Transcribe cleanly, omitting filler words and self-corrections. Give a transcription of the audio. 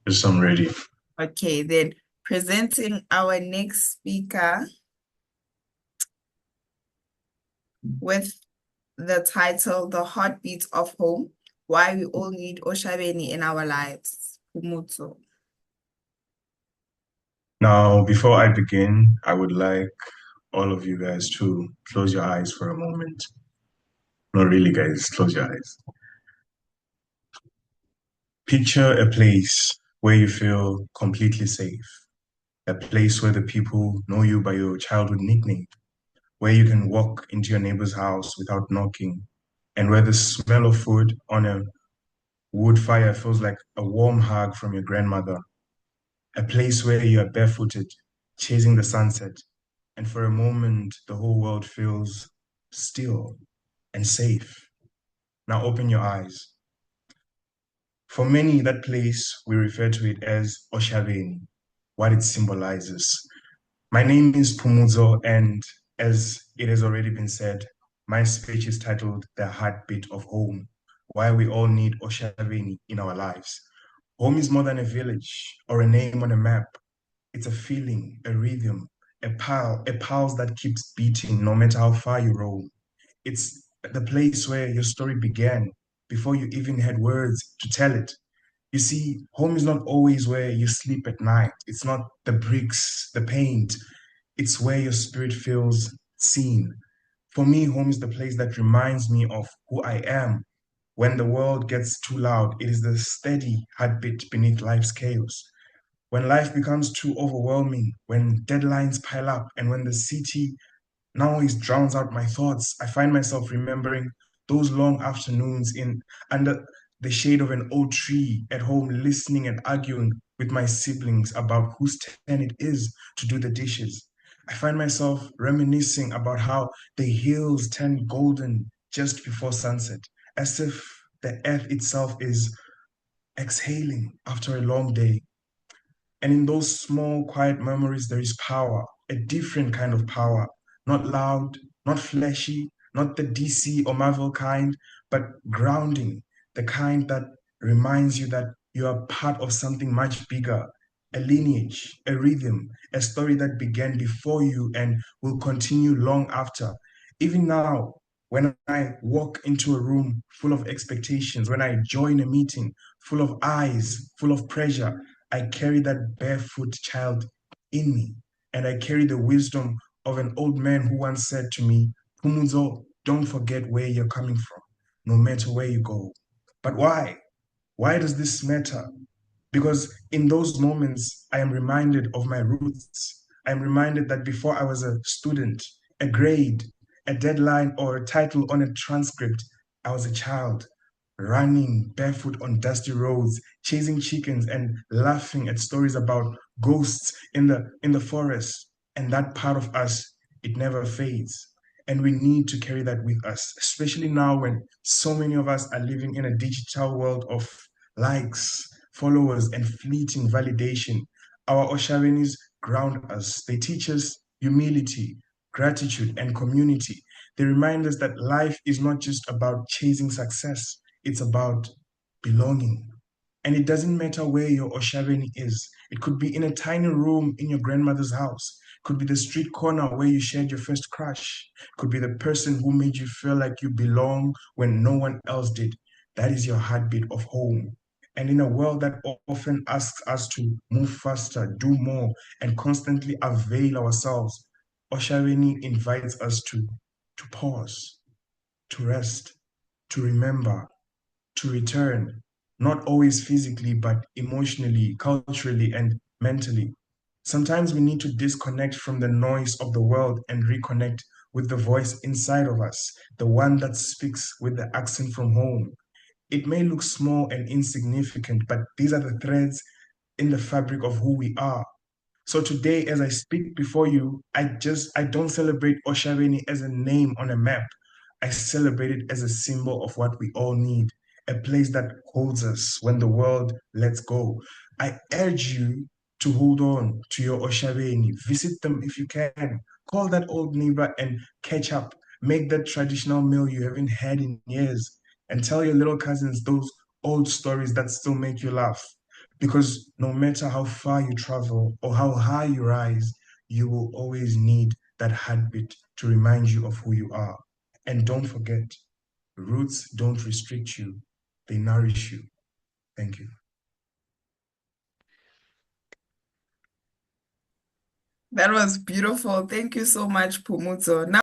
Yes, I'm ready. Okay, then presenting our next speaker with the title The Heartbeat of Home, Why We All Need Oshabeni in Our Lives. Phumudzo. Now, before I begin, I would like all of you guys to close your eyes for a moment. Not really, guys, close your eyes. Picture a place where you feel completely safe, a place where the people know you by your childhood nickname, where you can walk into your neighbor's house without knocking, and where the smell of food on a wood fire feels like a warm hug from your grandmother, a place where you are barefooted, chasing the sunset, and for a moment the whole world feels still and safe. Now open your eyes. For many, that place, we refer to it as Oshabeni, what it symbolizes. My name is Phumudzo, and as it has already been said, my speech is titled The Heartbeat of Home, Why We All Need Oshabeni in Our Lives. Home is more than a village or a name on a map. It's a feeling, a rhythm, a pulse that keeps beating no matter how far you roam. It's the place where your story began before you even had words to tell it. You see, home is not always where you sleep at night. It's not the bricks, the paint. It's where your spirit feels seen. For me, home is the place that reminds me of who I am. When the world gets too loud, it is the steady heartbeat beneath life's chaos. When life becomes too overwhelming, when deadlines pile up, and when the city noise drowns out my thoughts, I find myself remembering those long afternoons in under the shade of an old tree at home, listening and arguing with my siblings about whose turn it is to do the dishes. I find myself reminiscing about how the hills turn golden just before sunset, as if the earth itself is exhaling after a long day. And in those small, quiet memories, there is power, a different kind of power, not loud, not flashy, not the DC or Marvel kind, but grounding, the kind that reminds you that you are part of something much bigger, a lineage, a rhythm, a story that began before you and will continue long after. Even now, when I walk into a room full of expectations, when I join a meeting full of eyes, full of pressure, I carry that barefoot child in me, and I carry the wisdom of an old man who once said to me, Phumudzo, don't forget where you're coming from, no matter where you go. But why? Why does this matter? Because in those moments, I am reminded of my roots. I am reminded that before I was a student, a grade, a deadline, or a title on a transcript, I was a child running barefoot on dusty roads, chasing chickens and laughing at stories about ghosts in the forest. And that part of us, it never fades. And we need to carry that with us, especially now when so many of us are living in a digital world of likes, followers, and fleeting validation. Our Oshawenis ground us. They teach us humility, gratitude, and community. They remind us that life is not just about chasing success, it's about belonging. And it doesn't matter where your Oshaveni is. It could be in a tiny room in your grandmother's house. It could be the street corner where you shared your first crush. It could be the person who made you feel like you belong when no one else did. That is your heartbeat of home. And in a world that often asks us to move faster, do more, and constantly avail ourselves, Oshaveni invites us to pause, to rest, to remember, to return, not always physically, but emotionally, culturally, and mentally. Sometimes we need to disconnect from the noise of the world and reconnect with the voice inside of us, the one that speaks with the accent from home. It may look small and insignificant, but these are the threads in the fabric of who we are. So today, as I speak before you, I don't celebrate Oshaveni as a name on a map. I celebrate it as a symbol of what we all need, a place that holds us when the world lets go. I urge you to hold on to your Oshaveni. Visit them if you can. Call that old neighbor and catch up. Make that traditional meal you haven't had in years. And tell your little cousins those old stories that still make you laugh. Because no matter how far you travel or how high you rise, you will always need that heartbeat to remind you of who you are. And don't forget, roots don't restrict you, they nourish you. Thank you. That was beautiful. Thank you so much, Phumudzo. Now